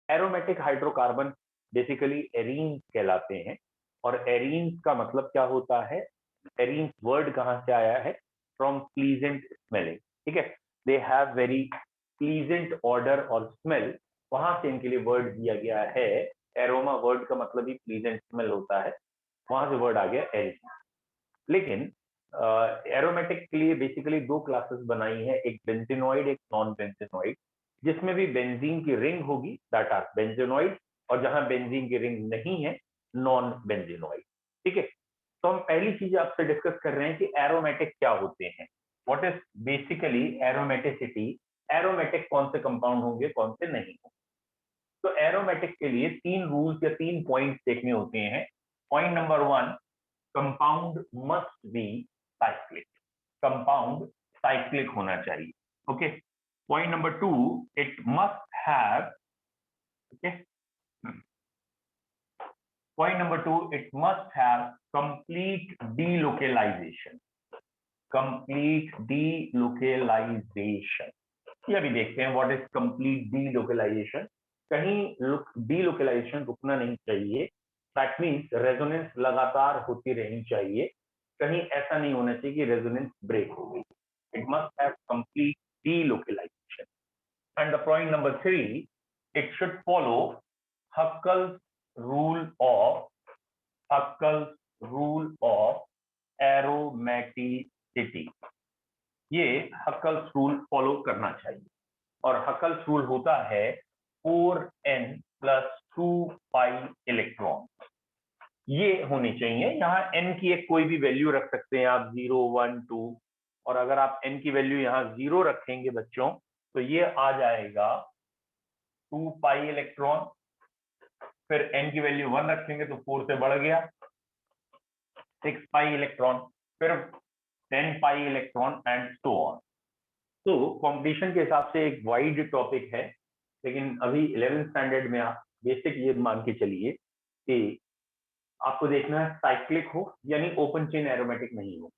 Aromatic hydrocarbon basically arene कहलाते हैं। और एरीन का मतलब क्या होता है? एरीन वर्ड कहां से आया है? From pleasant smelling. ठीक है, they have very pleasant order और स्मेल, वहां से इनके लिए वर्ड दिया गया है। एरोमा वर्ड का मतलब ही प्लीजेंट स्मेल होता है, वहां से वर्ड आ गया एरीन। लेकिन एरोमेटिक के लिए बेसिकली दो क्लासेस बनाई है, एक बेंजीनॉइड, एक नॉन बेंजीनॉइड। जिसमें भी बेंजीन की रिंग होगी दैट आर बेंजीनॉइड, और जहां बेंजीन की रिंग नहीं है नॉन बेंजीनॉइड। ठीक है, तो हम पहली चीज आपसे डिस्कस कर रहे हैं कि एरोमेटिक क्या होते हैं, what is basically aromaticity. Aromatic कौन से कंपाउंड होंगे, कौन से नहीं होंगे। तो एरोमेटिक के लिए तीन रूल्स या तीन पॉइंट्स देखने होते हैं। Point number 1, compound must be cyclic. Compound cyclic होना चाहिए। Okay. Point number 2, it must have, okay, point number 2, it must have complete delocalisation. Complete delocalisation, ये अभी देखते हैं व्हाट इज कंप्लीट डीलोकेलाइजेशन। कहीं डीलोकेलाइजेशन रुकना नहीं चाहिए, दैट मीन्स रेजोनेंस लगातार होती रहनी चाहिए। कहीं ऐसा नहीं होना चाहिए कि रेजोनेंस ब्रेक हो गई। It must have complete delocalisation. And the point number 3, it should follow Huckel's rule of, Huckel's rule of aromaticity. ये हक्कल्स रूल फॉलो करना चाहिए, और हक्कल्स रूल होता है 4n + 2 पाई इलेक्ट्रॉन। ये होनी चाहिए। यहाँ n की एक कोई भी वैल्यू रख सकते हैं आप, 0, 1, 2, और अगर आप n की वैल्यू यहाँ 0 रखेंगे बच्चों, तो ये आ जाएगा 2 पाई इलेक्ट्रॉन। फिर n की वैल्यू 1 रखेंगे तो 4 से बढ़ गया 6 पाई इलेक्ट्रॉन, फिर 10 pi electron and so on. तो कंपटीशन के हिसाब से एक वाइड टॉपिक है, लेकिन अभी 11th स्टैंडर्ड में आप बेसिक ये मान के चलिए कि आपको देखना है साइक्लिक हो, यानी ओपन चेन एरोमेटिक नहीं हो।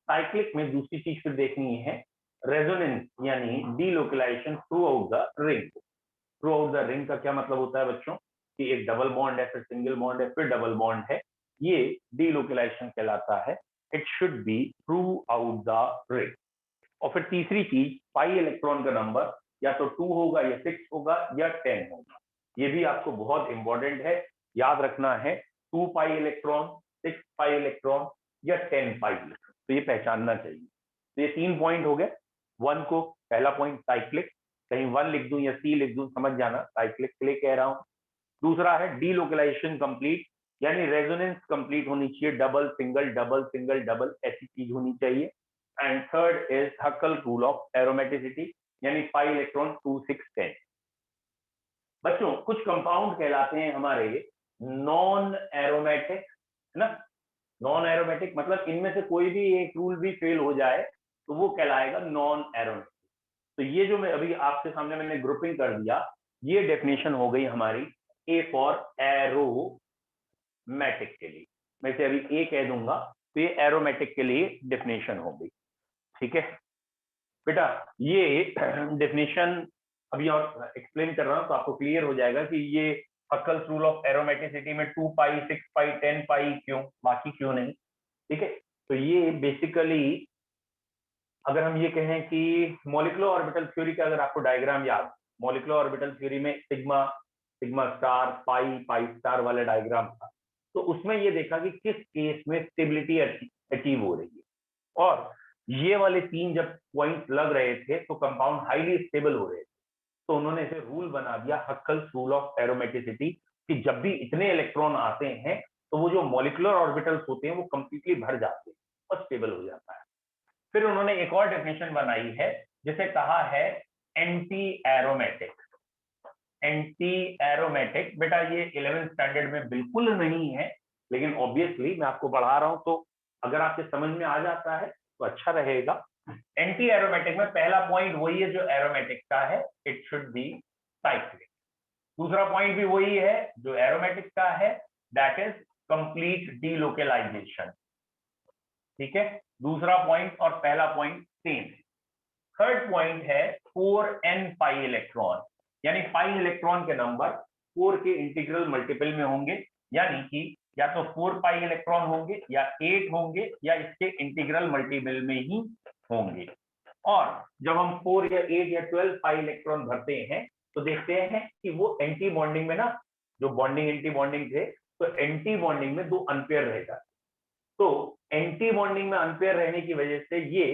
साइक्लिक में दूसरी चीज फिर देखनी है रेजोनेंस, यानी delocalisation through out the ring. Through out the ring का क्या मतलब होता है बच्चों, कि एक डबल बॉन्ड है, फिर सिंगल बॉन्ड है, फिर डबल बॉन्ड है, ये डीलोकेलाइजेशन कहलाता है। It should be through out the ring. और फिर तीसरी चीज, पाई इलेक्ट्रॉन का नंबर या तो 2 होगा, या 6 होगा, या 10 होगा। ये भी आपको बहुत इंपॉर्टेंट है, याद रखना है। 2 पाई इलेक्ट्रॉन, 6 पाई इलेक्ट्रॉन, या 10 पाई इलेक्ट्रॉन, तो ये पहचानना चाहिए। तो ये 3 पॉइंट हो गए। 1 को पहला पॉइंट साइक्लिक, कहीं 1 लिख दूं या C लिख दूं समझ जाना, साइक्लिक के लिए कह रहा हूं। दूसरा है डीलोकेलाइजेशन कंप्लीट, यानी रेजोनेंस कंप्लीट होनी चाहिए, double single double single double ऐसी चीज होनी चाहिए। And third is हक्कल rule of aromaticity, यानी पाई इलेक्ट्रॉन 2, 6, 10। बच्चों कुछ कंपाउंड कहलाते हैं हमारे नॉन एरोमेटिक, है ना। नॉन एरोमेटिक मतलब इनमें से कोई भी एक रूल भी फेल हो जाए तो वो कहलाएगा नॉन एरोमेटिक। तो ये जो मैं अभी आपके सामने मैंने ग्रुपिंग कर दिया, ये डेफिनेशन हो गई हमारी ए फॉर एरोमेटिक के लिए। मैं इसे अभी ए कह दूंगा तो ये एरोमेटिक के लिए डेफिनेशन हो गई। ठीक है बेटा, ये डेफिनेशन अभी और एक्सप्लेन कर रहा हूं तो आपको क्लियर हो जाएगा कि ये हक्कल्स रूल ऑफ एरोमेटिसिटी में 2 पाई, 6 पाई, 10 पाई क्यों, बाकी क्यों नहीं। ठीक है, तो ये बेसिकली अगर हम ये कहें कि मॉलिक्यूलर ऑर्बिटल थ्योरी का अगर आपको डायग्राम याद, मॉलिक्यूलर ऑर्बिटल थ्योरी में सिग्मा, सिग्मा स्टार, पाई, पाई स्टार वाला डायग्राम था, तो उसमें ये देखा कि किस केस में स्टेबिलिटी अचीव हो रही है। और ये वाले 3 जब पॉइंट लग रहे थे तो कंपाउंड हाईली स्टेबल हो रहे थे, तो उन्होंने इसे रूल बना दिया हक्कल्स रूल ऑफ एरोमेटिसिटी, कि जब भी इतने इलेक्ट्रॉन आते हैं तो वो जो मॉलिक्यूलर ऑर्बिटल्स होते हैं वो कंप्लीटली भर जाते हैं और स्टेबल हो जाता है। फिर उन्होंने एक और डेफिनेशन बनाई है जिसे कहा है एंटी एरोमेटिक। एंटी एरोमेटिक बेटा ये 11th स्टैंडर्ड में बिल्कुल नहीं है, लेकिन ऑब्वियसली मैं आपको पढ़ा रहा हूं तो अगर आपके समझ में आ जाता है तो अच्छा रहेगा। एंटी एरोमेटिक में पहला पॉइंट वही है जो एरोमेटिक का है, इट शुड बी साइक्लिक। दूसरा पॉइंट भी वही है जो एरोमेटिक का है, दैट इज कंप्लीट डीलोकेलाइजेशन। ठीक है, दूसरा पॉइंट और पहला पॉइंट सेम है। थर्ड पॉइंट है 4n पाई इलेक्ट्रॉन, यानी 5 इलेक्ट्रॉन के नंबर 4 के इंटीग्रल मल्टीपल में होंगे, यानी कि या तो 4 पाई इलेक्ट्रॉन होंगे या 8 होंगे या इसके इंटीग्रल मल्टीपल में ही होंगे। और जब हम 4 या 8 या 12 पाई इलेक्ट्रॉन भरते हैं तो देखते हैं कि वो एंटी बॉन्डिंग में ना, जो बॉन्डिंग एंटी बॉन्डिंग थे, तो एंटी बॉन्डिंग में 2 अनपेयर रहेगा। तो एंटी बॉन्डिंग में अनपेयर रहने की वजह से ये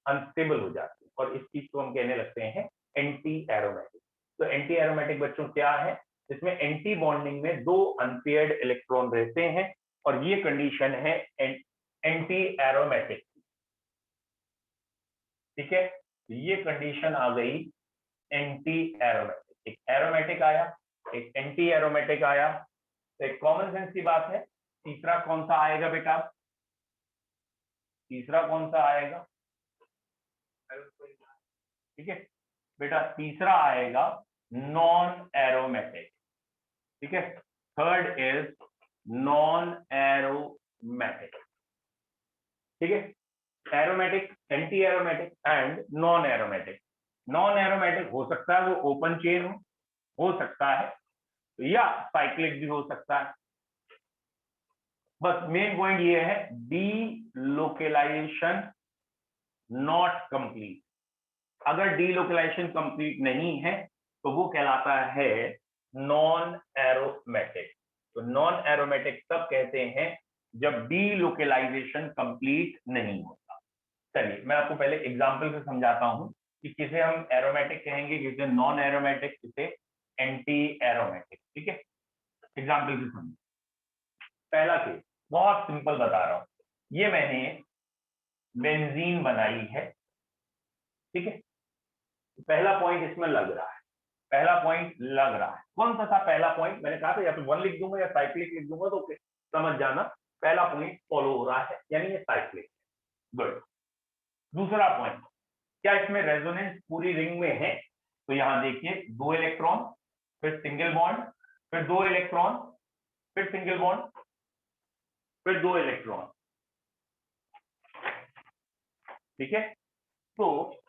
अनस्टेबल हो जाती है और इस चीज को हम कहने लगते हैं एंटी एरोमेटिक। तो एंटी एरोमेटिक बच्चों क्या है, जिसमें एंटी बॉन्डिंग में 2 अनपेयर्ड इलेक्ट्रॉन रहते हैं और ये कंडीशन है एंटी एरोमेटिक। ठीक है, ये कंडीशन आ गई एंटी एरोमेटिक। एक एरोमेटिक आया, एक एंटी एरोमेटिक आया, तो एक कॉमन सेंस की बात है। तीसरा कौन सा आएगा बेटा, तीसरा कौन सा आएगा? ठीक है बेटा, तीसरा आएगा नॉन एरोमेटिक। ठीक है, थर्ड इज नॉन एरोमेटिक। ठीक है, aromatic, anti aromatic and non aromatic. Non aromatic हो सकता है वो ओपन चेन हो सकता है, या साइक्लिक भी हो सकता है। बस मेन पॉइंट ये है, डी लोकेलाइजेशन नॉट कंप्लीट। अगर डी लोकेलाइजेशन कंप्लीट नहीं है तो वो कहलाता है नॉन एरोमेटिक। तो नॉन एरोमेटिक तब कहते हैं जब डी लोकेलाइजेशन कंप्लीट नहीं होता। चलिए मैं आपको पहले एग्जांपल से समझाता हूं कि किसे हम एरोमेटिक कहेंगे, किसे नॉन एरोमेटिक, किसे एंटी एरोमेटिक। ठीक है, एग्जांपल से समझिए। पहला केस बहुत सिंपल बता रहा हूं, ये मैंने बेंजीन बनाई है। ठीक है, पहला पॉइंट इसमें लग रहा है, पहला पॉइंट लग रहा है। कौन सा था पहला पॉइंट? मैंने कहा था या तो 1 लिख दूंगा या साइक्लिक लिख दूंगा, तो समझ जाना पहला पॉइंट फॉलो हो रहा है, यानी ये साइक्लिक। गुड। दूसरा पॉइंट, क्या इसमें रेजोनेंस पूरी रिंग में है? तो यहां देखिए 2 इलेक्ट्रॉन, फिर सिंगल बॉन्ड, फिर 2 इलेक्ट्रॉन, फिर सिंगल बॉन्ड, फिर 2 इलेक्ट्रॉन। ठीक है, तो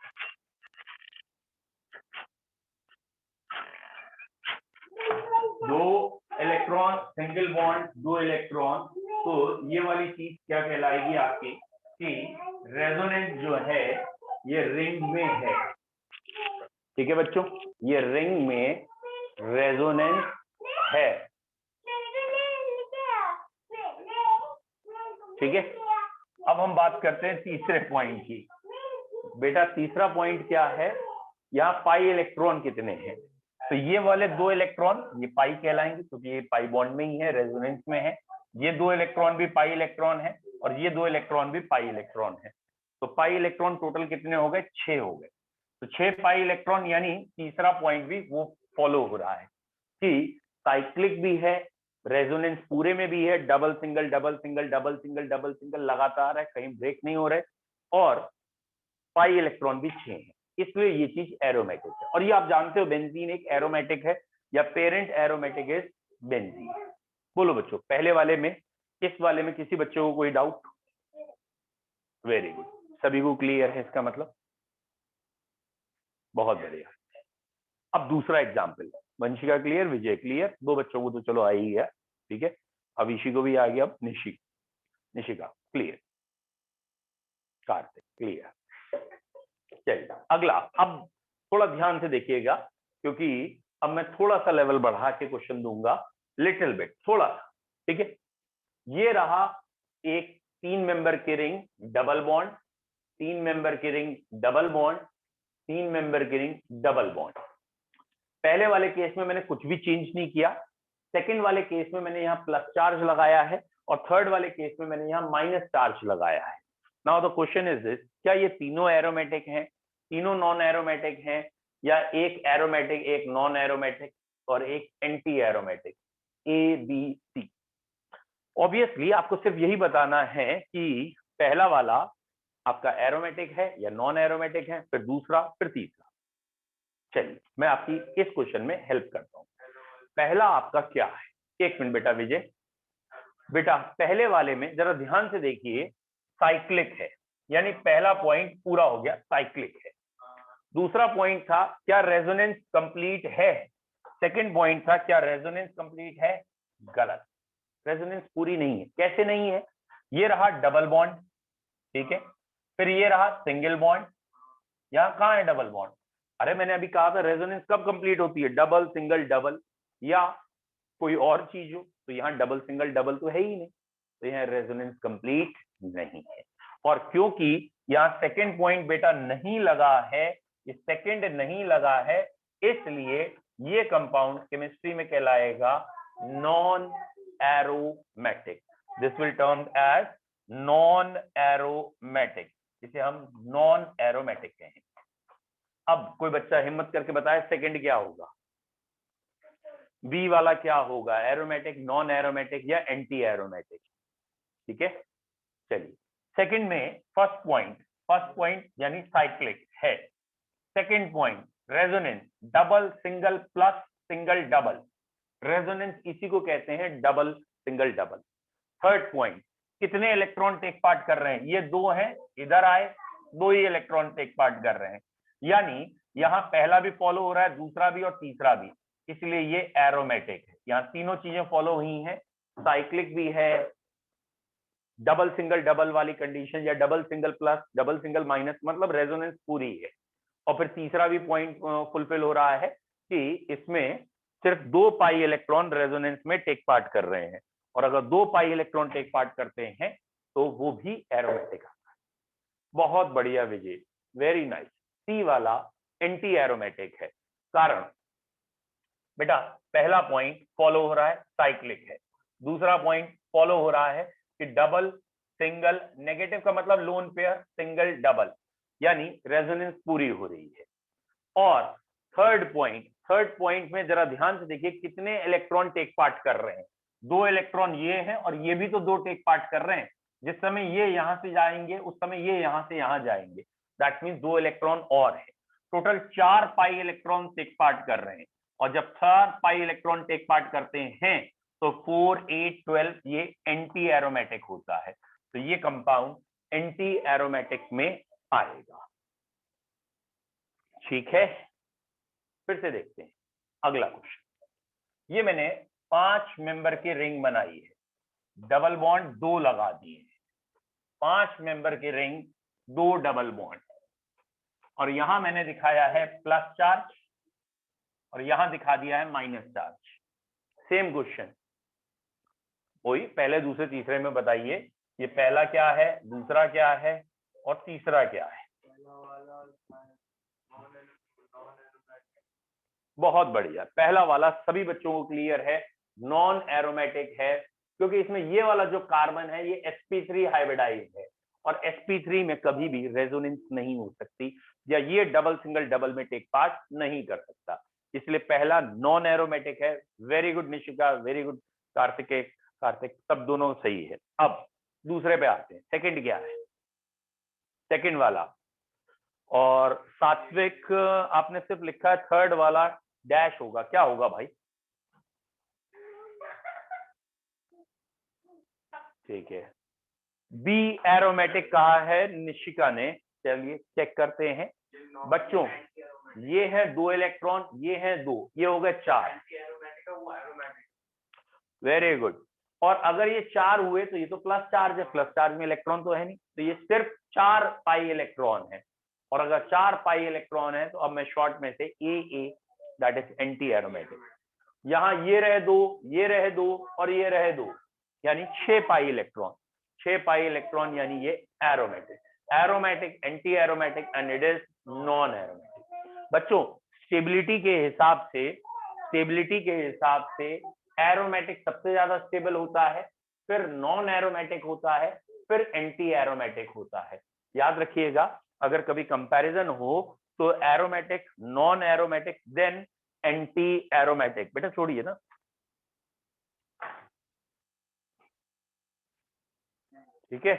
दो इलेक्ट्रॉन, सिंगल बॉन्ड, 2 इलेक्ट्रॉन, तो ये वाली चीज क्या कहलाएगी आपकी कि रेजोनेंस जो है ये रिंग में है। ठीक है बच्चों, ये रिंग में रेजोनेंस है। ठीक है, अब हम बात करते हैं तीसरे पॉइंट की। बेटा तीसरा पॉइंट क्या है, यहाँ पाई इलेक्ट्रॉन कितने हैं? तो ये वाले 2 इलेक्ट्रॉन ये पाई कहलाएंगे क्योंकि ये पाई बॉन्ड में ही है, रेजोनेंस में है। ये 2 इलेक्ट्रॉन भी पाई इलेक्ट्रॉन है और ये 2 इलेक्ट्रॉन भी पाई इलेक्ट्रॉन है। तो पाई इलेक्ट्रॉन टोटल कितने हो गए? 6 हो गए। तो 6 पाई इलेक्ट्रॉन, यानी तीसरा पॉइंट भी वो फॉलो हो रहा है कि साइक्लिक भी है, रेजोनेंस पूरे में भी है, double single double single double single double single लगातार है, कहीं ब्रेक नहीं हो रहे, और पाई इलेक्ट्रॉन भी 6 है, इसलिए ये चीज एरोमेटिक है। और ये आप जानते हो बेंजीन एक एरोमेटिक है, या पेरेंट एरोमेटिक इज बेंजीन। बोलो बच्चों, पहले वाले में, इस वाले में किसी बच्चे को कोई डाउट? वेरी गुड, सभी को क्लियर है इसका मतलब? बहुत बढ़िया। अब दूसरा एग्जाम्पल, वंशिका क्लियर, विजय क्लियर, 2 बच्चों को तो चलो आ ही गया। ठीक है, अब ईशी को भी आ गया। अब निशिका क्लियर, कार्तिक क्लियर। चलिए अगला, अब थोड़ा ध्यान से देखिएगा क्योंकि अब मैं थोड़ा सा लेवल बढ़ा के क्वेश्चन दूंगा, लिटिल बिट, थोड़ा सा। ठीक है, ये रहा एक 3 मेंबर की रिंग डबल बॉन्ड, 3 मेंबर की रिंग डबल बॉन्ड, 3 मेंबर की रिंग डबल बॉन्ड। पहले वाले केस में मैंने कुछ भी चेंज नहीं किया, सेकंड वाले केस में मैंने यहाँ प्लस चार्ज लगाया है, और थर्ड वाले केस में मैंने यहाँ माइनस चार्ज लगाया है। Now the question is this, क्या ये तीनों एरोमेटिक हैं, तीनों नॉन एरोमेटिक हैं, या एक एरोमेटिक, एक नॉन एरोमेटिक और एक anti aromatic? A B C. Obviously आपको सिर्फ यही बताना है कि पहला वाला आपका एरोमेटिक है या नॉन एरोमेटिक है, फिर दूसरा, फिर तीसरा। चलिए मैं आपकी इस क्वेश्चन में हेल्प करता हूं। पहला आपका क्या है? एक मिनट बेटा विजय, बेटा पहले वाले में जरा ध्यान से देखिए, साइक्लिक है, यानी पहला पॉइंट पूरा हो गया, साइक्लिक है। दूसरा पॉइंट था क्या रेजोनेंस कंप्लीट है, सेकंड पॉइंट था क्या रेजोनेंस कंप्लीट है, गलत, रेजोनेंस पूरी नहीं है। कैसे नहीं है, ये रहा डबल बॉन्ड, ठीक है, फिर ये रहा सिंगल बॉन्ड, यहाँ कहाँ है डबल बॉन्ड, अरे मैंने अभी कहा था रेजोनेंस कब कंप्लीट होती है, डबल सिंगल डबल या कोई और चीज हो, तो यहाँ डबल सिंगल डबल तो है ही नहीं, तो यहाँ रेजोनेंस कंप्लीट नहीं है। और क्योंकि यहाँ सेकंड पॉइंट बेटा नहीं लगा है, सेकंड नहीं लगा है, इसलिए ये कंपाउंड केमिस्ट्री में कहलाएगा non aromatic, this will term as non aromatic, इसे हम नॉन एरोमेटिक कहेंगे। अब कोई बच्चा हिम्मत करके बताए सेकंड क्या होगा, बी वाला क्या होगा, एरोमेटिक, नॉन एरोमेटिक या एंटी एरोमेटिक, ठीक है। चलिए सेकंड में फर्स्ट पॉइंट यानी साइक्लिक है, second point resonance double single plus single double, resonance इसी को कहते हैं double single double. Third point कितने इलेक्ट्रॉन टेक पार्ट कर रहे हैं, ये दो हैं, इधर आए दो ही इलेक्ट्रॉन टेक पार्ट कर रहे हैं, यानी यहां पहला भी फॉलो हो रहा है, दूसरा भी और तीसरा भी, इसलिए ये एरोमेटिक है। यहाँ तीनों चीजें फॉलो हुई हैं, साइक्लिक भी है, डबल सिंगल डबल वाली कंडीशन या double single plus double single minus, मतलब रेजोनेंस पूरी है। और फिर तीसरा भी पॉइंट फुलफिल हो रहा है कि इसमें सिर्फ 2 पाई इलेक्ट्रॉन रेजोनेंस में टेक पार्ट कर रहे हैं, और अगर 2 पाई इलेक्ट्रॉन टेक पार्ट करते हैं तो वो भी एरोमेटिक आता है। बहुत बढ़िया विजय, वेरी नाइस। सी वाला एंटी एरोमेटिक है, कारण बेटा पहला पॉइंट फॉलो हो रहा है साइक्लिक है, दूसरा पॉइंट फॉलो हो रहा है कि डबल सिंगल, नेगेटिव का मतलब लोन पेयर, सिंगल डबल, यानी रेजोनेंस पूरी हो रही है। और थर्ड पॉइंट में जरा ध्यान से देखिए कितने इलेक्ट्रॉन टेक पार्ट कर रहे हैं, 2 इलेक्ट्रॉन ये हैं और ये भी तो 2 टेक पार्ट कर रहे हैं, जिस समय ये यहां से जाएंगे उस समय ये यहां से यहां जाएंगे, दैट मींस 2 इलेक्ट्रॉन और है, total 4 pi electron take part कर रहे हैं। और जब 4 पाई इलेक्ट्रॉन टेक पार्ट करते हैं तो 4 8 12 ये एंटी एरोमेटिक होता है, तो ये कंपाउंड एंटी एरोमेटिक में आएगा, ठीक है। फिर से देखते हैं अगला क्वेश्चन, ये मैंने 5 मेंबर की रिंग बनाई है, डबल बॉन्ड 2 लगा दिए हैं, 5 मेंबर की रिंग 2 डबल बॉन्ड, और यहां मैंने दिखाया है प्लस चार्ज और यहां दिखा दिया है माइनस चार्ज। सेम क्वेश्चन वही पहले दूसरे तीसरे में बताइए, ये पहला क्या है, दूसरा क्या है और तीसरा क्या है। बहुत बढ़िया, पहला वाला सभी बच्चों को क्लियर है, नॉन एरोमेटिक है, क्योंकि इसमें ये वाला जो कार्बन है ये sp3 हाइब्रिडाइज है, और sp3 में कभी भी रेजोनेंस नहीं हो सकती, या ये डबल सिंगल डबल में टेक पार्ट नहीं कर सकता, इसलिए पहला नॉन एरोमेटिक है। Very good Nishika, very good Kartik, सब दोनों सही है। अब दूसरे पे आते हैं, सेकंड क्या है, सेकंड वाला, और सात्विक आपने सिर्फ लिखा है थर्ड वाला डैश होगा, क्या होगा भाई, ठीक है, बी एरोमेटिक कहा है निशिका ने, चलिए चेक करते हैं बच्चों, ये है 2 इलेक्ट्रॉन, ये है 2, ये हो गए 4, वेरी गुड। और अगर ये 4 हुए तो ये तो प्लस चार्ज है, प्लस चार्ज में इलेक्ट्रॉन तो है नहीं, तो ये सिर्फ 4 पाई इलेक्ट्रॉन है, और अगर 4 पाई इलेक्ट्रॉन है तो अब मैं शॉर्ट में से ए दैट इज एंटी एरोमेटिक, यहाँ ये रहे 2, ये रहे 2 और ये रहे 2, यानी 6 पाई इलेक्ट्रॉन, 6 पाई इलेक्ट्रॉन, यानी ये aromatic anti aromatic and it is non aromatic. बच्चों स्टेबिलिटी के हिसाब से एरोमेटिक सबसे ज्यादा स्टेबल होता है, फिर नॉन एरोमेटिक होता है, फिर एंटी एरोमेटिक होता है। याद रखिएगा अगर कभी कंपैरिजन हो तो aromatic, non aromatic, then anti aromatic. बेटा छोड़िए ना, ठीक है,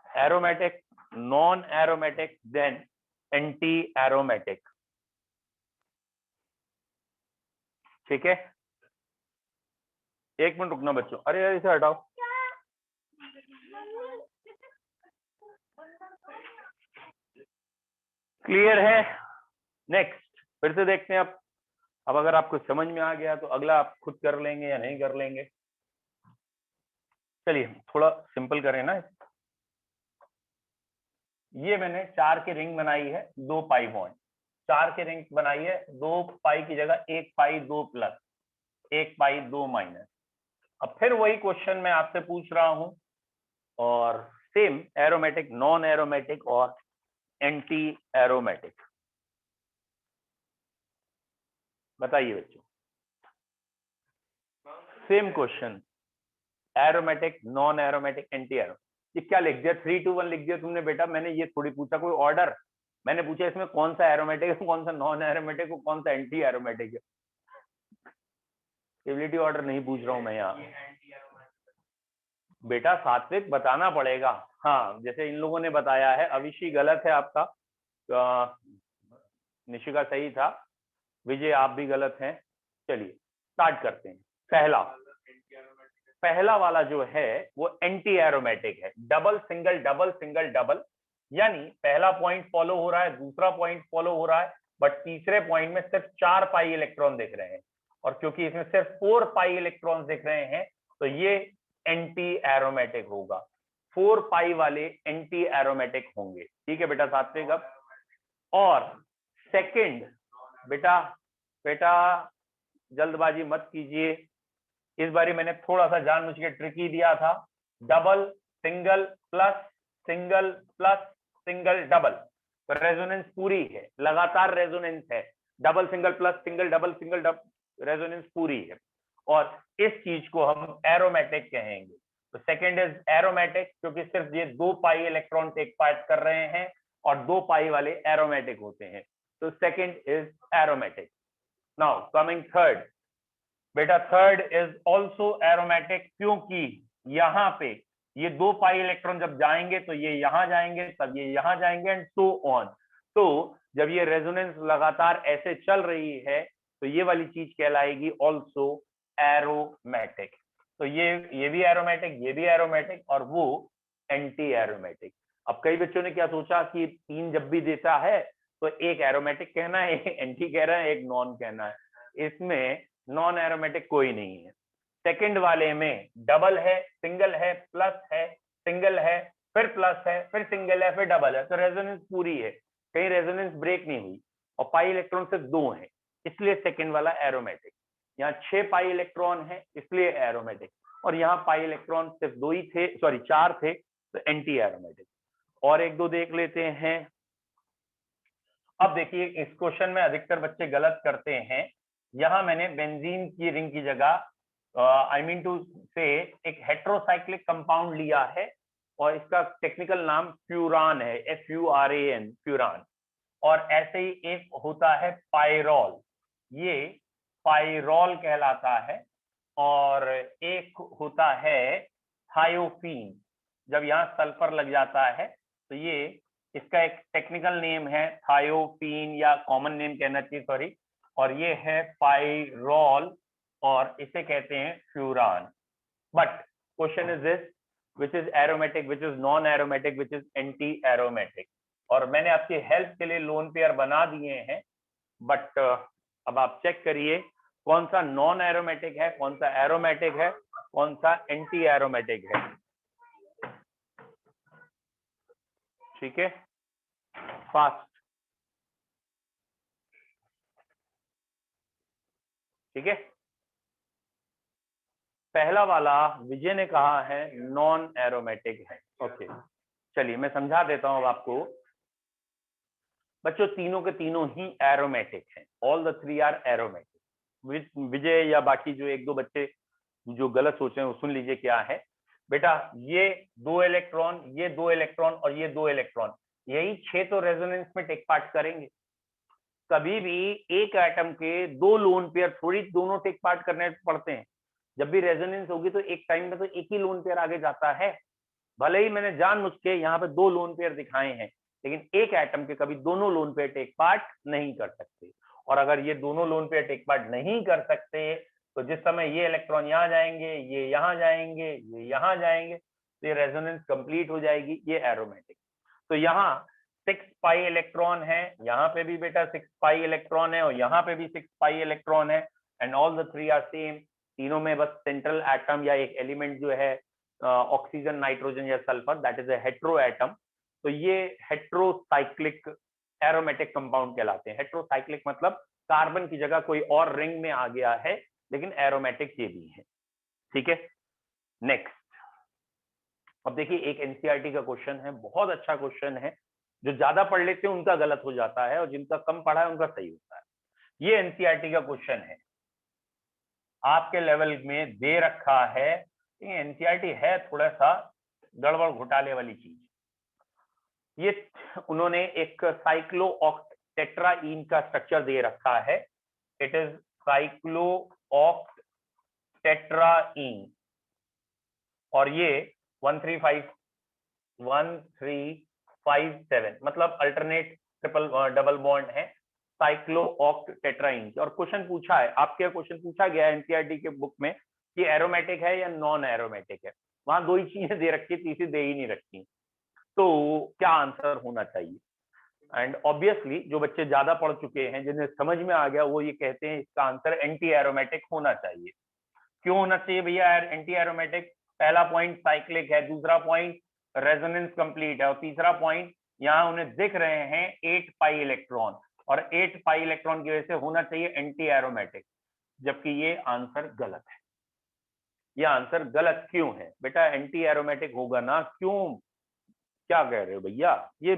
aromatic, non aromatic, then anti aromatic, ठीक है। एक मिनट रुकना बच्चों, अरे यार इसे हटाओ, क्लियर है, नेक्स्ट फिर से देखते हैं अब अगर आपको समझ में आ गया तो अगला आप खुद कर लेंगे या नहीं कर लेंगे। चलिए थोड़ा सिंपल करें ना। ये मैंने 4 की रिंग बनाई है 2 पाई बॉन्ड, 4 की रिंग बनाई है 2 पाई की जगह 1 पाई 2 प्लस 1 पाई 2 माइनस। अब फिर वही क्वेश्चन मैं आपसे पूछ रहा हूं और सेम एरोमेटिक, नॉन एरोमेटिक और एंटी एरोमेटिक, बताइए बच्चों। Same question, aromatic, non aromatic, anti arrow. ये क्या लिख दिया, 3 2 1 लिख दिया तुमने बेटा। मैंने ये थोड़ी पूछा कोई ऑर्डर, मैंने पूछा इसमें कौन सा एरोमेटिक है, कौन सा नॉन एरोमेटिक है, कौन सा एंटी एरोमेटिक है। स्टेबिलिटी ऑर्डर नहीं पूछ रहा हूं मैं यहाँ बेटा, सात्विक बताना पड़ेगा। हाँ जैसे इन लोगों ने बताया है, अविशी गलत है आपका, निशिका सही था, विजय आप भी गलत हैं। चलिए स्टार्ट करते हैं। पहला वाला जो है वो एंटी एरोमेटिक है, double single double single double, यानी पहला पॉइंट फॉलो हो रहा है, दूसरा पॉइंट फॉलो हो रहा है, बट तीसरे पॉइंट में सिर्फ 4 पाई इलेक्ट्रॉन दिख रहे हैं, और क्योंकि इसमें सिर्फ 4 पाई इलेक्ट्रॉन दिख रहे हैं तो ये एंटी एरोमेटिक होगा। 4 पाई वाले एंटी एरोमेटिक होंगे। ठीक है बेटा सात्विक। अब और सेकंड, बेटा बेटा जल्दबाजी मत कीजिए, इस बारी मैंने थोड़ा सा जानबूझ के ट्रिकी दिया था। Double single plus single plus single double, तो रेजोनेंस पूरी है, लगातार रेजोनेंस है, double single plus single double single double, resonance पूरी है, और इस चीज को हम एरोमेटिक कहेंगे। तो सेकंड इज एरोमेटिक, क्योंकि सिर्फ ये 2 पाई इलेक्ट्रॉन टेक पार्ट कर रहे हैं और 2 पाई वाले एरोमेटिक होते हैं, तो second is aromatic. Now coming third, बेटा थर्ड इज ऑल्सो एरोमेटिक, क्योंकि यहाँ पे ये 2 पाई इलेक्ट्रॉन जब जाएंगे तो ये यहां जाएंगे, तब ये यहां जाएंगे, एंड सो ऑन। तो जब ये रेजोनेंस लगातार ऐसे चल रही है तो ये वाली चीज कहलाएगी ऑल्सो एरोमेटिक। तो ये भी एरोमेटिक, ये भी एरोमेटिक, और वो एंटी एरोमेटिक। अब कई बच्चों ने क्या सोचा कि 3 जब भी देता है तो एक एरोमेटिक कहना है, एक एंटी कह रहा है, एक नॉन कहना है। इसमें नॉन एरोमेटिक कोई नहीं है। सेकंड वाले में डबल है, सिंगल है, प्लस है, सिंगल है, फिर प्लस है, फिर सिंगल है, फिर डबल है, तो रेजोनेंस पूरी है, कहीं रेजोनेंस ब्रेक नहीं हुई, और पाई इलेक्ट्रॉन सिर्फ 2 है, इसलिए सेकंड वाला एरोमेटिक। यहाँ 6 पाई इलेक्ट्रॉन है इसलिए एरोमेटिक, और यहाँ पाई इलेक्ट्रॉन सिर्फ 2 ही थे, सॉरी 4 थे, तो एंटी एरोमेटिक। और एक दो देख लेते हैं। अब देखिए इस क्वेश्चन में अधिकतर बच्चे गलत करते हैं। यहां मैंने बेंजीन की रिंग की जगह आई मीन टू से एक हेट्रोसाइक्लिक कंपाउंड लिया है, और इसका टेक्निकल नाम फ्यूरान है, FURAN, फ्यूरान। और ऐसे ही एक होता है पायरोल, ये पायरोल कहलाता है, और एक होता है थायोफीन। जब यहाँ सल्फर लग जाता है तो ये, इसका एक टेक्निकल नेम है थायोफीन, या कॉमन नेम कहना चाहिए, सॉरी, और ये है पायरोल, और इसे कहते हैं furan. But question is this, which is aromatic, which is non aromatic, which is anti aromatic. और मैंने आपकी हेल्प के लिए लोन पेयर बना दिए हैं, बट अब आप चेक करिए कौन सा नॉन एरोमेटिक है, कौन सा एरोमेटिक है, कौन सा एंटी एरोमेटिक है। ठीक है, फास्ट, ठीक है। पहला वाला विजय ने कहा है नॉन एरोमेटिक है। ओके चलिए मैं समझा देता हूं अब आपको। बच्चों तीनों के तीनों ही एरोमेटिक हैं, ऑल द 3 आर एरोमेटिक। विजय या बाकी जो एक दो बच्चे जो गलत सोच रहे हैं वो सुन लीजिए क्या है। बेटा ये 2 इलेक्ट्रॉन, ये 2 इलेक्ट्रॉन और ये 2 इलेक्ट्रॉन, यही 6 तो रेजोनेंस में टेक पार्ट करेंगे। कभी भी एक एटम के 2 लोन पेयर थोड़ी दोनों टेक पार्ट करने पड़ते हैं। जब भी रेजोनेंस होगी तो एक टाइम में तो एक ही लोन पेयर आगे जाता है। भले ही मैंने जानबूझ के यहाँ पे 2 लोन पेयर दिखाए हैं, लेकिन एक एटम के कभी दोनों लोन पेयर टेक पार्ट नहीं कर सकते। और अगर ये दोनों लोन पेयर टेक पार्ट नहीं कर सकते तो जिस समय ये इलेक्ट्रॉन यहाँ जाएंगे, ये यहाँ जाएंगे, ये यहाँ जाएंगे, तो ये रेजोनेंस कंप्लीट हो जाएगी, ये एरोमेटिक। तो यहाँ 6 पाई इलेक्ट्रॉन है, यहाँ पे भी बेटा 6 पाई इलेक्ट्रॉन है और यहाँ पे भी 6 पाई इलेक्ट्रॉन है, and all the three are same. तीनों में बस सेंट्रल एटम या एक एलिमेंट जो है ऑक्सीजन, नाइट्रोजन या sulphur, that is a hetero atom. तो ये हेट्रोसाइक्लिक एरोमेटिक कंपाउंड कहलाते हैं। हेट्रोसाइक्लिक मतलब कार्बन की जगह कोई और रिंग में आ गया है, लेकिन एरोमेटिक ये भी है। ठीक है, नेक्स्ट। अब देखिए एक एनसीईआरटी का क्वेश्चन है, बहुत अच्छा क्वेश्चन है। जो ज्यादा पढ़ लेते हैं उनका गलत हो जाता है और जिनका कम पढ़ा है उनका सही होता है। ये एनसीईआरटी का क्वेश्चन है, आपके लेवल में दे रखा है। एनसीईआरटी है थोड़ा सा गड़बड़ घोटाले वाली चीज। ये उन्होंने एक साइक्लोऑक्टेट्राईन का स्ट्रक्चर दे रखा है। इट इज साइक्लोऑक्टेट्राईन और ये 1357 मतलब अल्टरनेट ट्रिपल डबल बॉन्ड है साइक्लोऑक्टेट्राईन। और क्वेश्चन पूछा है, आपके क्वेश्चन पूछा गया है एनसीईआरटी के बुक में कि एरोमेटिक है या नॉन एरोमेटिक है। वहां दो ही चीजें दे रखी, तीसरी दे ही नहीं रखी। तो क्या आंसर होना चाहिए? एंड ऑब्वियसली जो बच्चे ज्यादा पढ़ चुके हैं, जिन्हें समझ में आ गया, वो ये कहते हैं इसका आंसर एंटी एरोमेटिक होना चाहिए। क्यों होना चाहिए भैया एंटी एरोमेटिक? पहला पॉइंट साइक्लिक है, दूसरा पॉइंट रेजोनेंस कंप्लीट है, और तीसरा पॉइंट यहाँ उन्हें दिख रहे हैं 8 पाई इलेक्ट्रॉन, और 8 पाई इलेक्ट्रॉन की वजह से होना चाहिए एंटी एरोमेटिक, जबकि ये आंसर गलत है। ये आंसर गलत क्यों है बेटा? एंटी एरोमेटिक होगा ना, क्यों? क्या कह रहे हो भैया? ये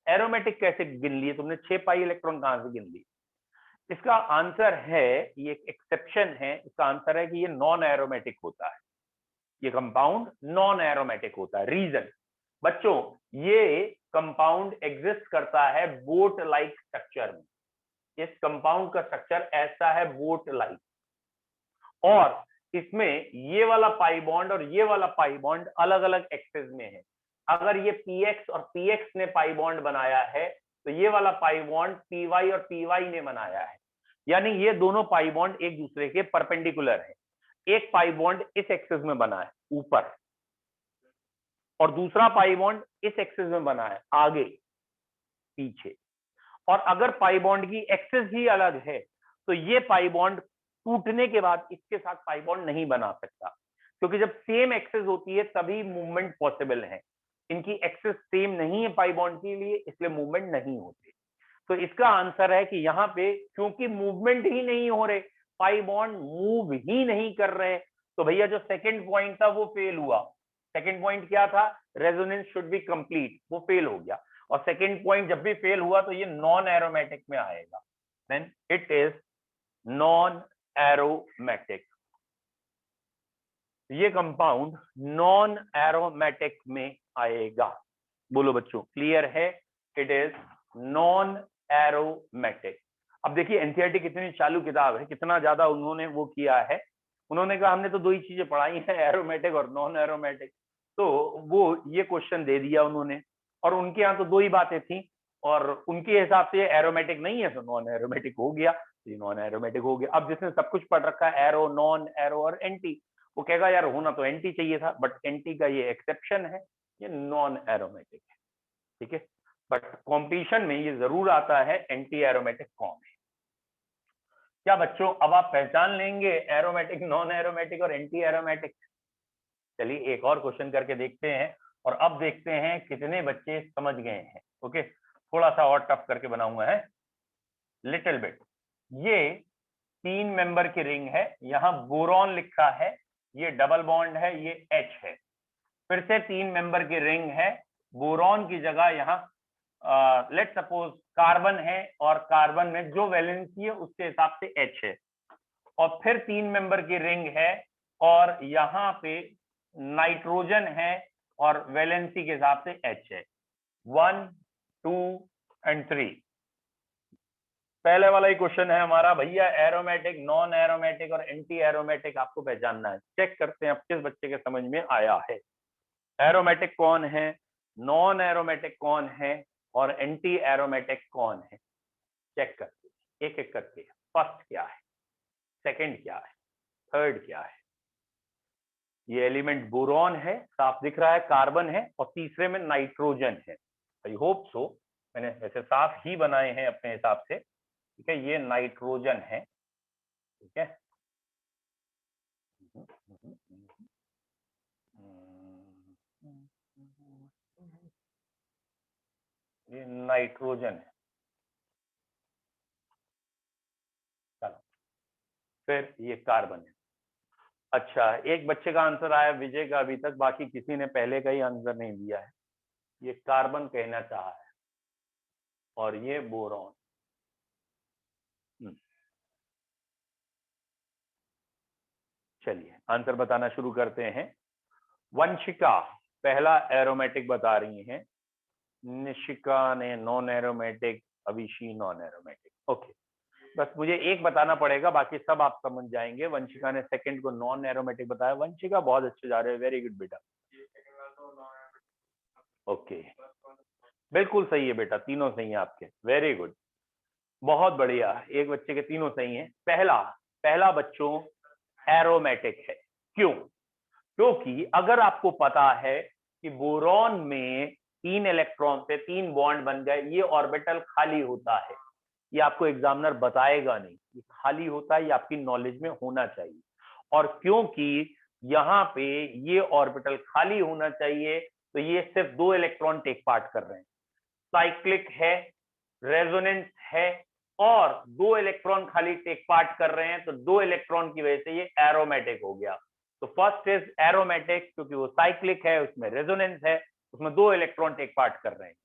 एरोमेटिक कैसे गिन लिए तुमने? 6 पाई इलेक्ट्रॉन कहां से गिन लिए? इसका आंसर है, ये एक एक्सेप्शन है, इसका आंसर है कि ये नॉन एरोमेटिक होता है। ये कंपाउंड नॉन एरोमेटिक होता है। रीजन बच्चों, ये कंपाउंड एग्जिस्ट करता है बोट लाइक स्ट्रक्चर में। इस कंपाउंड का स्ट्रक्चर ऐसा है, बोट लाइक, और इसमें ये वाला पाई बॉन्ड और ये वाला पाई बॉन्ड अलग अलग एक्सेस में है। अगर ये पीएक्स और पीएक्स ने पाई बॉन्ड बनाया है, तो ये वाला पाई बॉन्ड पीवाई और पीवाई ने बनाया है, यानी ये दोनों पाई बॉन्ड एक दूसरे के परपेंडिकुलर है। एक पाई बॉन्ड इस एक्सिस में बना है ऊपर, और दूसरा पाई बॉन्ड इस एक्सिस में बना है आगे पीछे। और अगर पाई बॉन्ड की एक्सिस ही अलग है, तो ये पाई बॉन्ड टूटने के बाद इसके साथ पाई बॉन्ड नहीं बना सकता, क्योंकि जब सेम एक्सिस होती है तभी मूवमेंट पॉसिबल है। इनकी एक्सिस सेम नहीं है पाई बॉन्ड के लिए, इसलिए मूवमेंट नहीं होती। तो इसका आंसर है कि यहाँ पे क्योंकि मूवमेंट ही नहीं हो रहे, पाई बॉन्ड मूव ही नहीं कर रहे, तो भैया जो सेकंड पॉइंट था वो फेल हुआ। सेकंड पॉइंट क्या था? रेजोनेंस शुड बी कंप्लीट, वो फेल हो गया। और सेकंड पॉइंट जब भी फेल हुआ तो ये नॉन एरोमेटिक में आएगा, then it is non aromatic. ये कंपाउंड नॉन एरोमेटिक में आएगा। बोलो बच्चों, क्लियर है? It is non aromatic. अब देखिए एनसीईआरटी कितनी चालू किताब है, कितना ज्यादा उन्होंने वो किया है। उन्होंने कहा हमने तो दो ही चीजें पढ़ाई हैं, एरोमेटिक और नॉन एरोमेटिक, तो वो ये क्वेश्चन दे दिया उन्होंने। और उनके यहाँ तो दो ही बातें थी, और उनके हिसाब से एरोमेटिक नहीं है तो नॉन एरोमेटिक हो गया, ये नॉन एरोमेटिक हो गया। अब जिसने सब कुछ पढ़ रखा है, एरो, नॉन एरो और एंटी, वो कहेगा यार होना तो एंटी चाहिए था, बट एंटी का ये एक्सेप्शन है, ये नॉन एरोमेटिक है। ठीक है, बट कॉम्पिटिशन में ये जरूर आता है एंटी एरोमेटिक कौन है। क्या बच्चों अब आप पहचान लेंगे एरोमेटिक, नॉन एरोमेटिक और एंटी एरोमेटिक? चलिए एक और क्वेश्चन करके देखते हैं, और अब देखते हैं कितने बच्चे समझ गए हैं। ओके, थोड़ा सा और टफ करके बनाऊंगा है, लिटिल बिट। ये 3 मेंबर की रिंग है, यहाँ बोरॉन लिखा है, ये डबल बॉन्ड है, ये H है। फिर से 3 मेंबर की रिंग है, बोरॉन की जगह यहाँ लेट सपोज कार्बन है, और कार्बन में जो वैलेंसी है उसके हिसाब से H है। और फिर 3 मेंबर की रिंग है, और यहाँ पे नाइट्रोजन है, और वैलेंसी के हिसाब से H है। 1, 2 एंड 3। पहले वाला ही क्वेश्चन है हमारा भैया, एरोमेटिक, नॉन एरोमेटिक और एंटी एरोमेटिक आपको पहचानना है। चेक करते हैं अब किस बच्चे के समझ में आया है। एरोमेटिक कौन है, नॉन एरोमेटिक कौन है, और एंटी एरोमेटिक कौन है? चेक करते हैं एक एक करके। फर्स्ट क्या है, सेकंड क्या है, थर्ड क्या है? ये एलिमेंट बोरॉन है, साफ दिख रहा है, कार्बन है, और तीसरे में नाइट्रोजन है। आई होप सो मैंने वैसे साफ ही बनाए हैं अपने हिसाब से, ठीक है। ये नाइट्रोजन है, ठीक है। ये नाइट्रोजन है। चलो, फिर ये कार्बन है। अच्छा, एक बच्चे का आंसर आया विजय का, अभी तक बाकी किसी ने पहले का ही आंसर नहीं दिया है। ये कार्बन कहना चाहा है और ये बोरॉन। चलिए आंसर बताना शुरू करते हैं। वंशिका पहला एरोमेटिक बता रही हैं, निशिका ने non aromatic, Abhishi non aromatic. Okay, बस मुझे एक बताना पड़ेगा, बाकी सब आप समझ जाएंगे। वंशिका ने सेकंड को नॉन एरोमेटिक बताया। वंशिका बहुत अच्छे जा रहे हैं, वेरी गुड बेटा। ओके, बिल्कुल सही है बेटा, तीनों सही हैं आपके, वेरी गुड, बहुत बढ़िया। एक बच्चे के तीनों सही हैं। पहला पहला बच्चों एरोमेटिक है। क्यों? क्योंकि अगर आपको पता है कि बोरॉन में 3 इलेक्ट्रॉन से 3 बॉन्ड बन गए, ये ऑर्बिटल खाली होता है, ये आपको एग्जामिनर बताएगा नहीं, ये खाली होता है, ये आपकी नॉलेज में होना चाहिए। और क्योंकि यहाँ पे ये ऑर्बिटल खाली होना चाहिए, तो ये सिर्फ 2 इलेक्ट्रॉन टेक पार्ट कर रहे हैं, साइक्लिक है, रेजोनेंस है, और 2 इलेक्ट्रॉन खाली टेक पार्ट कर रहे हैं, तो 2 इलेक्ट्रॉन की वजह से ये एरोमेटिक हो गया। तो फर्स्ट इज एरोमेटिक क्योंकि वो साइक्लिक है, उसमें रेजोनेंस है, उसमें 2 इलेक्ट्रॉन टेक पार्ट कर रहे हैं।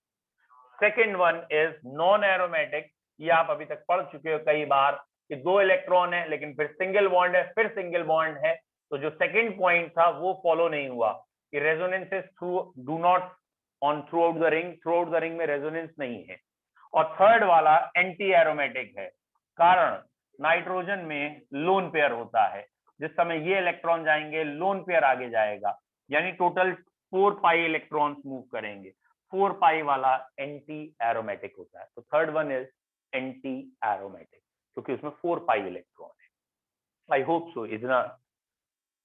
Second one is non aromatic. ये आप अभी तक पढ़ चुके हो कई बार कि 2 इलेक्ट्रॉन है लेकिन फिर सिंगल बॉन्ड है, फिर सिंगल बॉन्ड है। तो जो सेकेंड पॉइंट था वो फॉलो नहीं हुआ कि resonance is through do not on through out the ring, through out the ring में रेजोनेंस नहीं है। और थर्ड वाला एंटी एरोमेटिक है, कारण नाइट्रोजन में लोन पेयर होता है, जिस समय ये इलेक्ट्रॉन जाएंगे लोन पेयर आगे जाएगा, यानी टोटल 4 पाई इलेक्ट्रॉन्स मूव करेंगे। 4 पाई वाला एंटी एरोमेटिक होता है। तो third one is anti aromatic क्योंकि उसमें 4 पाई इलेक्ट्रॉन है। आई होप सो इतना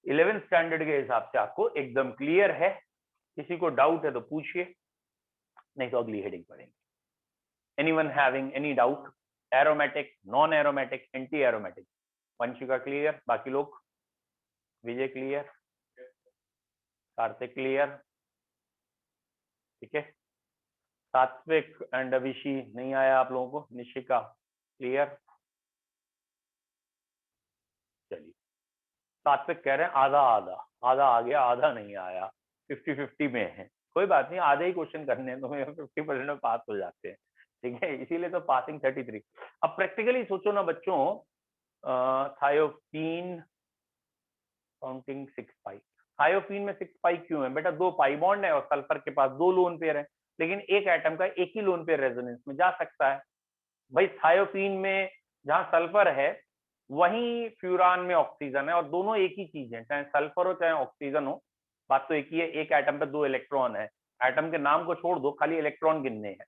11th स्टैंडर्ड के हिसाब से आपको एकदम क्लियर है। किसी को डाउट है तो पूछिए, नहीं तो अगली हेडिंग पढ़ेंगे। Anyone having any doubt? Aromatic, non aromatic, anti aromatic? Vanshika clear? बाकी लोग? विजय क्लियर? कार्तिक क्लियर? ठीक है। सात्विक एंड अभिषी नहीं आया आप लोगों को? निशिका क्लियर? चलिए, सात्विक कह रहे हैं आधा आधा, आधा आ गया आधा नहीं आया, 50-50 में है। कोई बात नहीं, आधे ही क्वेश्चन करने हैं तो 50% में पास हो जाते हैं, ठीक है, इसीलिए तो पासिंग 33। अब प्रैक्टिकली सोचो ना बच्चों, थायोफीन काउंटिंग 6 पाई, थायोफीन में 6 पाई क्यों है बेटा? 2 पाई बॉन्ड है और सल्फर के पास 2 लोन पेयर है, लेकिन एक एटम का एक ही लोन पेयर रेजोनेंस में जा सकता है। भाई थायोफीन में जहां सल्फर है वहीं फ्यूरान में ऑक्सीजन है, और दोनों एक ही चीज है, चाहे सल्फर हो चाहे ऑक्सीजन हो, बात तो एक ही है। एक एटम पे 2 इलेक्ट्रॉन है, एटम के नाम को छोड़ दो, खाली इलेक्ट्रॉन गिनने हैं।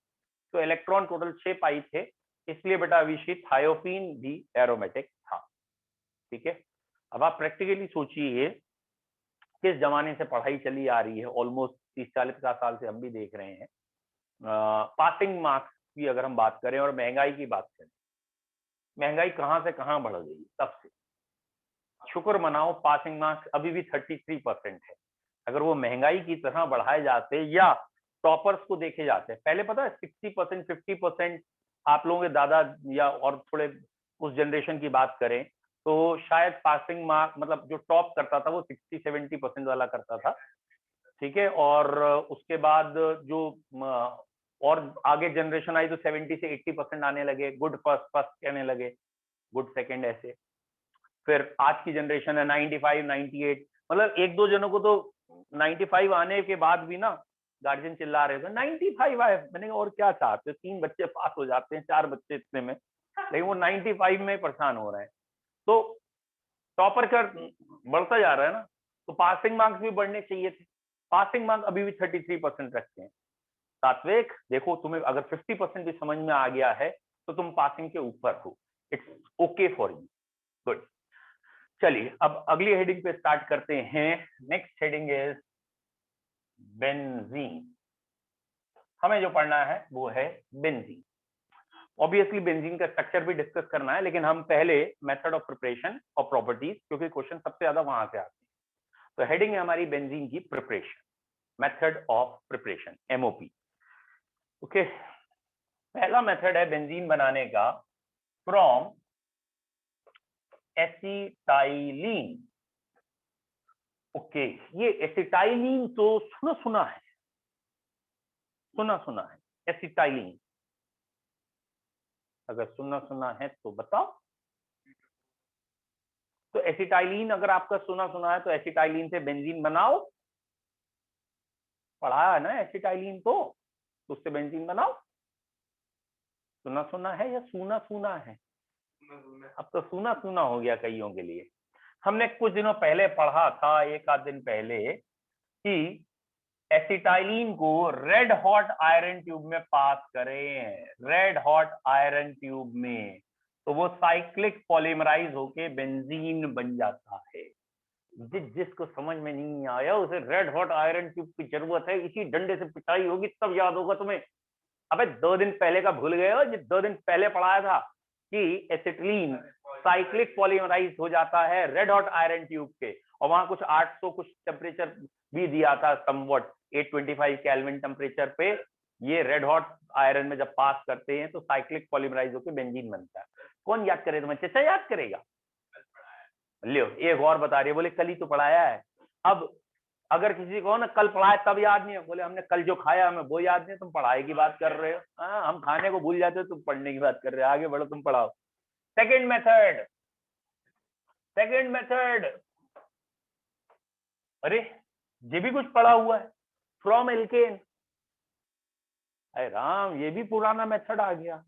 तो इलेक्ट्रॉन टोटल 6 पाई थे, इसलिए बेटा अभिषी थायोफीन भी एरोमेटिक था, ठीक है। अब आप प्रैक्टिकली सोचिए, किस जमाने से पढ़ाई चली आ रही है, ऑलमोस्ट 30-40 साल से हम भी देख रहे हैं। पासिंग मार्क्स की अगर हम बात करें और महंगाई की बात करें, महंगाई कहां से कहां बढ़ गई तब से। शुक्र मनाओ पासिंग मार्क्स अभी भी 33% है। अगर वो महंगाई की तरह बढ़ाए जाते या टॉपर्स को देखे जाते, पहले पता है 60%, 50%, आप लोगों के दादा या और थोड़े उस जनरेशन की बात करें तो शायद पासिंग मार्क मतलब जो टॉप करता था वो 60-70% वाला करता था, ठीक है। और उसके बाद जो और आगे जनरेशन आई तो 70 से 80% आने लगे, गुड फर्स्ट, फर्स्ट कहने लगे, गुड सेकंड, ऐसे। फिर आज की जनरेशन है 95, 98, मतलब एक दो जनों को तो 95 आने के बाद भी ना गार्जियन चिल्ला रहे थे 95 आए। मैंने कहा और क्या चाहते हो, 3 बच्चे पास हो जाते हैं, 4 बच्चे इतने में, लेकिन वो 95 में परेशान हो रहे हैं। तो टॉपर कर बढ़ता जा रहा है ना, तो पासिंग मार्क्स भी बढ़ने चाहिए थे। पासिंग मार्क्स अभी भी 33% रखते हैं। सात्विक देखो, तुम्हें अगर 50% भी समझ में आ गया है तो तुम पासिंग के ऊपर हो, it's okay for you, good. चलिए अब अगली हेडिंग पे स्टार्ट करते हैं। Next heading is benzene. हमें जो पढ़ना है वो है बेंजीन। ऑब्वियसली बेंजीन का स्ट्रक्चर भी डिस्कस करना है, लेकिन हम पहले मेथड ऑफ प्रिपरेशन और प्रॉपर्टीज, क्योंकि क्वेश्चन सबसे ज्यादा वहां से आते हैं। तो हेडिंग है हमारी बेंजीन की preparation, method of preparation, MOP. Okay, पहला मेथड है बेंजीन बनाने का फ्रॉम एसिटाइलिन। ओके, ये एसिटाइलिन तो सुना सुना है, सुना सुना है एसिटाइलिन। अगर सुना सुना है तो बताओ। तो एसिटाइलिन अगर आपका सुना सुना है तो एसिटाइलिन से बेंजीन बनाओ। पढ़ा है ना एसिटाइलिन तो उससे बेंजीन बनाओ। सुना सुना है या सुना सुना है? अब तो सुना सुना हो गया कईयों के लिए। हमने कुछ दिनों पहले पढ़ा था, एक आध दिन पहले, कि एसिटाइलिन को रेड हॉट आयरन ट्यूब में पास करें, रेड हॉट आयरन ट्यूब में, तो वो साइक्लिक पॉलीमराइज होके बेंजीन बन जाता है। जिसको समझ में नहीं आया उसे रेड हॉट आयरन ट्यूब की जरूरत है, इसी डंडे से पिटाई होगी तब याद होगा तुम्हें। अबे 2 दिन पहले का भूल गए हो, जो 2 दिन पहले पढ़ाया था कि एसिटिलीन साइक्लिक पॉलीमराइज हो जाता है रेड हॉट आयरन ट्यूब के, और वहां कुछ 800 कुछ टेम्परेचर भी दिया था, समवट 825 केल्विन टेम्परेचर पे ये रेड हॉट आयरन में जब पास करते हैं तो साइक्लिक पॉलीमराइज होकर बेंजीन बनता है। कौन याद करे तुम्हें? चचा याद करेगा? लियो एक और बता रही है, बोले कल ही तो पढ़ाया है। अब अगर किसी को ना कल पढ़ाए तब याद नहीं है, बोले हमने कल जो खाया हमें वो याद नहीं, तुम पढ़ाई की बात कर रहे हो। हाँ, हम खाने को भूल जाते हो, तुम पढ़ने की बात कर रहे हो। आगे बढ़ो, तुम पढ़ाओ। सेकंड मेथड, सेकंड मेथड, अरे ये भी कुछ पढ़ा हुआ है, फ्रॉम एल्केन। अरे राम, ये भी पुराना मेथड आ गया।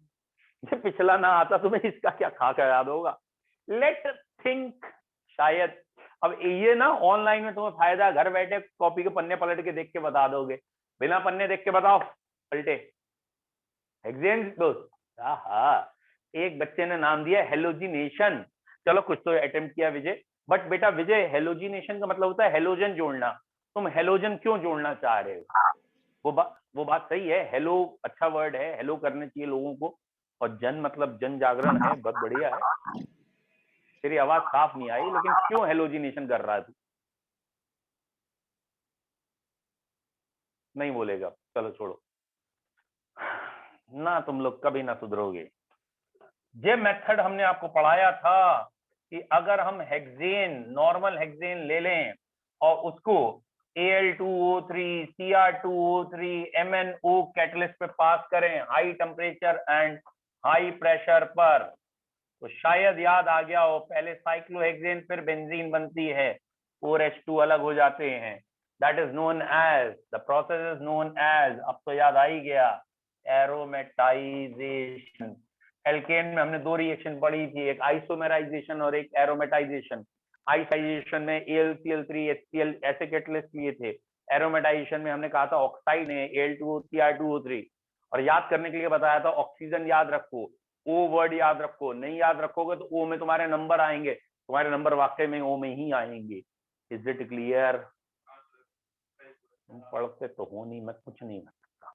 ये पिछला ना आता तुम्हें, इसका क्या खा कर याद होगा? लेट थिंक, शायद अब ये ना ऑनलाइन में तुम्हें फायदा, घर बैठे कॉपी के पन्ने पलट के देख के बता दोगे, बिना पन्ने देख के बताओ पलटे। हेक्सेन दोस्त, हाँ, एक बच्चे ने नाम दिया हेलोजिनेशन। चलो कुछ तो अटेम्प्ट किया विजय, बट बेटा विजय, हेलोजिनेशन का मतलब होता है हेलोजन जोड़ना। तुम हेलोजन क्यों जोड़ना चाह रहे हो? वो बात सही है, हेलो अच्छा वर्ड है, हेलो करने चाहिए लोगों को, और जन मतलब जन जागरण है, बहुत बढ़िया है। तेरी आवाज साफ नहीं आई, लेकिन क्यों हेलोजिनेशन कर रहा है तू? नहीं बोलेगा, चलो छोड़ो ना, तुम लोग कभी ना सुधरोगे। ये मेथड हमने आपको पढ़ाया था कि अगर हम हेक्सेन, नॉर्मल हेक्सेन ले लें और उसको Al2O3, Cr2O3, MnO कैटलिस्ट पे पास करें high temperature and high pressure पर, तो शायद याद आ गया हो, पहले साइक्लोहेक्सेन फिर बेंजीन बनती है, 4H2 अलग हो जाते हैं। That is known as, the process is known as, अब तो याद आ ही गया, एरोमेटाइजेशन। एल्केन में हमने 2 रिएक्शन पढ़ी थी, एक आइसोमेराइजेशन और एक एरोमेटाइजेशन। आइसोमेराइजेशन में AlCl3 HCl ऐसे कैटलिस्ट लिए थे। एरोमेटाइजेशन में हमने कहा था ऑक्साइड है Al2O, Cr2O3, और याद करने के लिए बताया था ऑक्सीजन याद रखो, ओ वर्ड याद रखो, नहीं याद रखोगे तो ओ में तुम्हारे नंबर आएंगे, तुम्हारे नंबर वाकई में ओ में ही आएंगे। Is it clear? पढ़ते तो हो नहीं, मैं कुछ नहीं कर सकता।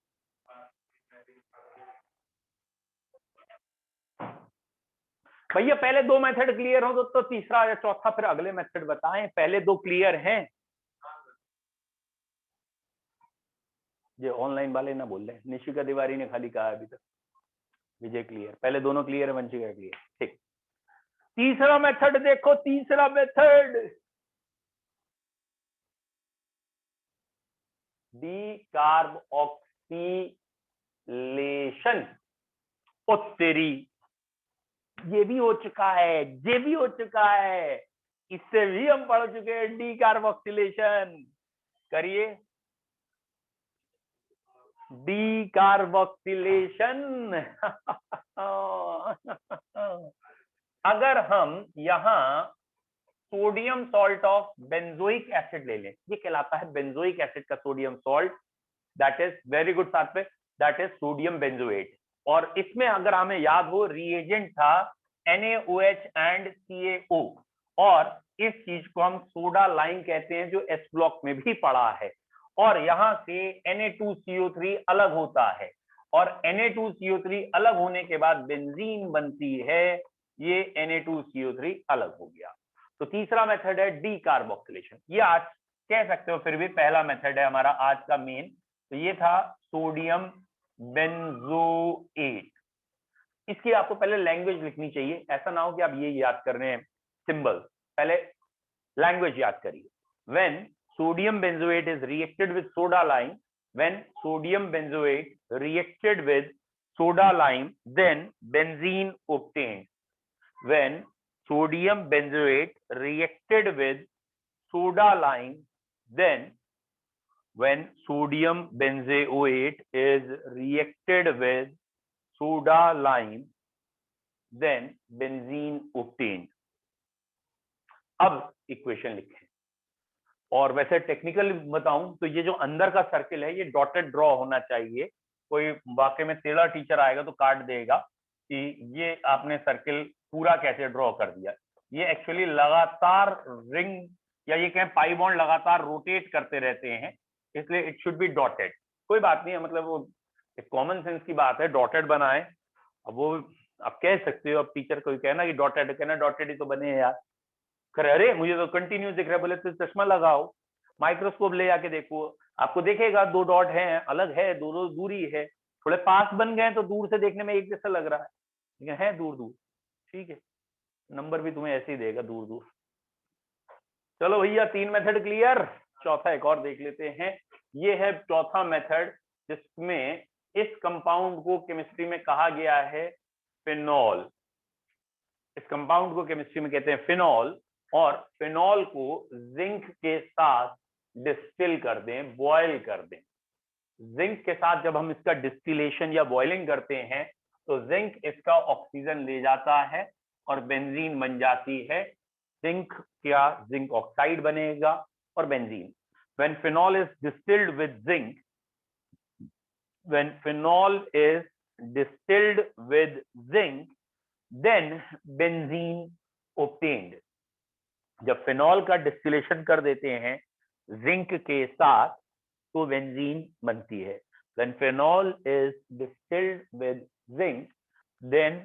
भैया पहले 2 मेथड क्लियर हो तो तीसरा या चौथा फिर अगले मेथड बताएं, पहले 2 क्लियर हैं? ये ऑनलाइन वाले ना बोल रहे, निशिका तिवारी ने खाली कहा अभी तक। विजय क्लियर, पहले दोनों क्लियर है, वंशिका क्लियर, ठीक। तीसरा मेथड देखो, तीसरा मेथड डीकार्बोक्सिलेशन। ओ तेरी, ये भी हो चुका है, ये भी हो चुका है, इससे भी हम पढ़ चुके हैं डीकार्बोक्सिलेशन। करिए डीकार्बोक्सिलेशन। अगर हम यहां sodium salt of benzoic acid ले लें, ये कहलाता है बेंजोइक एसिड का sodium salt, that is very good साथ पे, दैट इज सोडियम बेंजोएट। और इसमें अगर हमें याद हो रिएजेंट था NaOH एंड CaO, और इस चीज को हम सोडा लाइम कहते हैं, जो एस ब्लॉक में भी पड़ा है। और यहां से Na2CO3 अलग होता है, और Na2CO3 अलग होने के बाद बेंजीन बनती है, ये Na2CO3 अलग हो गया। तो तीसरा मेथड है डी कार्बोक्सिलेशन, ये आज कह सकते हो फिर भी पहला मेथड है हमारा आज का मेन। तो ये था सोडियम बेंजोएट। इसकी आपको पहले लैंग्वेज लिखनी चाहिए, ऐसा ना हो कि आप ये याद कर रहे हैं सिंबल, पहले लैंग्वेज याद करिए। When sodium benzoate is reacted with soda lime, when sodium benzoate reacted with soda lime, then benzene obtained. When sodium benzoate reacted with soda lime, then when sodium benzoate is reacted with soda lime, then benzene obtained. अब equation लिखें, और वैसे technical बताऊं तो ये जो अंदर का सर्किल है ये डॉटेड ड्रॉ होना चाहिए। कोई वाकई में टेढ़ा टीचर आएगा तो काट देगा कि ये आपने सर्किल पूरा कैसे ड्रॉ कर दिया। ये एक्चुअली लगातार रिंग या ये कहें पाई बॉन्ड लगातार रोटेट करते रहते हैं, इसलिए इट शुड बी डॉटेड। कोई बात नहीं है, मतलब वो एक कॉमन सेंस की बात है, डॉटेड बनाए। अब वो आप कह सकते हो, अब टीचर को कहना कि डॉटेड, कहना डॉटेड ही तो बने हैं यार, अरे मुझे तो कंटिन्यूस दिख रहा है, बोले तो चश्मा लगाओ, माइक्रोस्कोप ले जाके देखो, आपको देखेगा दो डॉट हैं, अलग है, दो दूरी है, थोड़े पास बन गए तो दूर से देखने में एक जैसा लग रहा है, लेकिन है दूर दूर। ठीक है, नंबर भी तुम्हें ऐसे ही देगा दूर दूर। चलो भैया, 3 मेथड क्लियर। चौथा एक और देख लेते हैं। ये है चौथा मेथड, जिसमें इस कंपाउंड को केमिस्ट्री में कहा गया है फिनॉल। इस कंपाउंड को केमिस्ट्री में कहते हैं फिनॉल, और फिनॉल को जिंक के साथ डिस्टिल कर दें, बॉयल कर दें। जिंक के साथ जब हम इसका डिस्टिलेशन या बॉइलिंग करते हैं तो जिंक इसका ऑक्सीजन ले जाता है और बेंजीन बन जाती है। जिंक क्या, जिंक ऑक्साइड बनेगा और benzene. When phenol is distilled with zinc, when phenol is distilled with zinc, then benzene obtained। जब फिनॉल का डिस्टिलेशन कर देते हैं जिंक के साथ तो बेंजीन बनती है। When phenol is distilled with zinc, then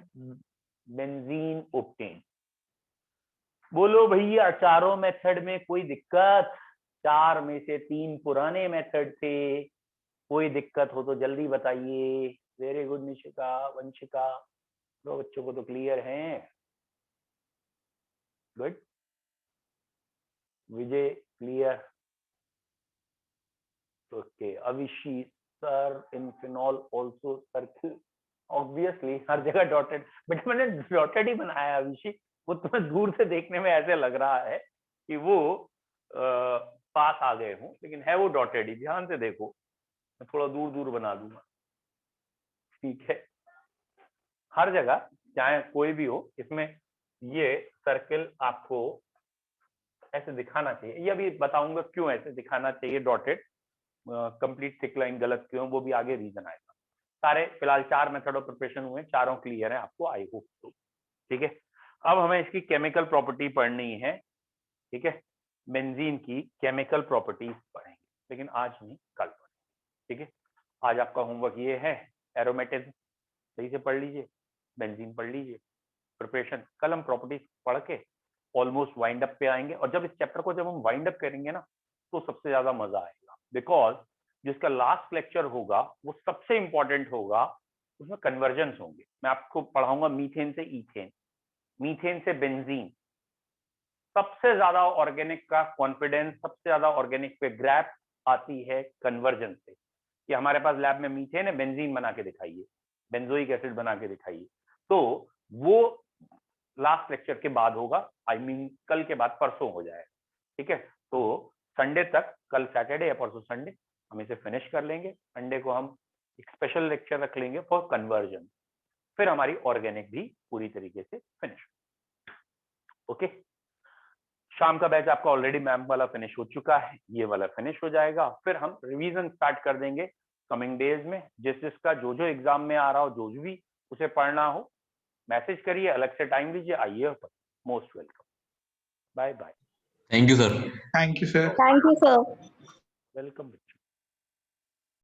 benzene obtained। बोलो भैया, चारों मेथड में कोई दिक्कत? 4 में से 3 पुराने मेथड थे, कोई दिक्कत हो तो जल्दी बताइए। वेरी गुड निशिका, वंशिका, दो बच्चों को तो क्लियर है। Good, Vijay clear, okay. Avishi sir, in phenol also circle, obviously हर जगह डॉटेड, बट मैंने डॉटेड ही बनाया अविशी, वो तुम्हें दूर से देखने में ऐसे लग रहा है कि वो पास आ गए हूँ, लेकिन है वो डॉटेड ही। ध्यान से देखो, मैं थोड़ा दूर दूर बना दूंगा, ठीक है। हर जगह चाहे कोई भी हो, इसमें ये सर्किल आपको ऐसे दिखाना चाहिए। ये अभी बताऊंगा क्यों ऐसे दिखाना चाहिए डॉटेड, कंप्लीट थिक लाइन गलत क्यों, वो भी आगे रीजन आएगा। सारे फिलहाल 4 मेथड ऑफ प्रिपरेशन हुए, चारों क्लियर है आपको, आई होप तो। ठीक है, अब हमें इसकी केमिकल प्रॉपर्टी पढ़नी है। ठीक है, बेंजीन की केमिकल प्रॉपर्टीज पढ़ेंगे, लेकिन आज नहीं कल पढ़ेंगे। ठीक है, आज आपका होमवर्क ये है, एरोमेटिज्म सही से पढ़ लीजिए, बेंजीन पढ़ लीजिए, प्रिपरेशन। कल हम प्रॉपर्टीज पढ़ के ऑलमोस्ट वाइंड अप पे आएंगे, और जब इस चैप्टर को जब हम वाइंड अप करेंगे ना, तो सबसे ज्यादा मजा आएगा, बिकॉज जिसका लास्ट लेक्चर होगा वो सबसे इंपॉर्टेंट होगा, उसमें कन्वर्जन्स होंगे। मैं आपको पढ़ाऊंगा मीथेन से ईथेन, मीथेन से बेंजीन। सबसे ज्यादा ऑर्गेनिक का कॉन्फिडेंस, सबसे ज्यादा ऑर्गेनिक पे ग्रैप आती है कन्वर्जन से, कि हमारे पास लैब में मीथेन है, बेंजीन बना के दिखाइए, बेंजोइक एसिड बना के दिखाइए। तो वो लास्ट लेक्चर के बाद होगा, आई मीन कल के बाद, परसों हो जाएगा। ठीक है, तो संडे तक, कल सैटरडे या परसों संडे हम इसे फिनिश कर लेंगे। संडे को हम एक स्पेशल लेक्चर रख लेंगे फॉर कन्वर्जन, फिर हमारी ऑर्गेनिक भी पूरी तरीके से फिनिश। ओके, शाम का बैच आपका ऑलरेडी मैम वाला फिनिश हो चुका है, ये वाला फिनिश हो जाएगा, फिर हम रिवीजन स्टार्ट कर देंगे कमिंग डेज में। जिसका जो एग्जाम में आ रहा हो, जो भी उसे पढ़ना हो, मैसेज करिए, अलग से टाइम लीजिए, आइए। Most welcome, bye bye. Thank you sir. Thank you sir. Thank you, sir. Welcome.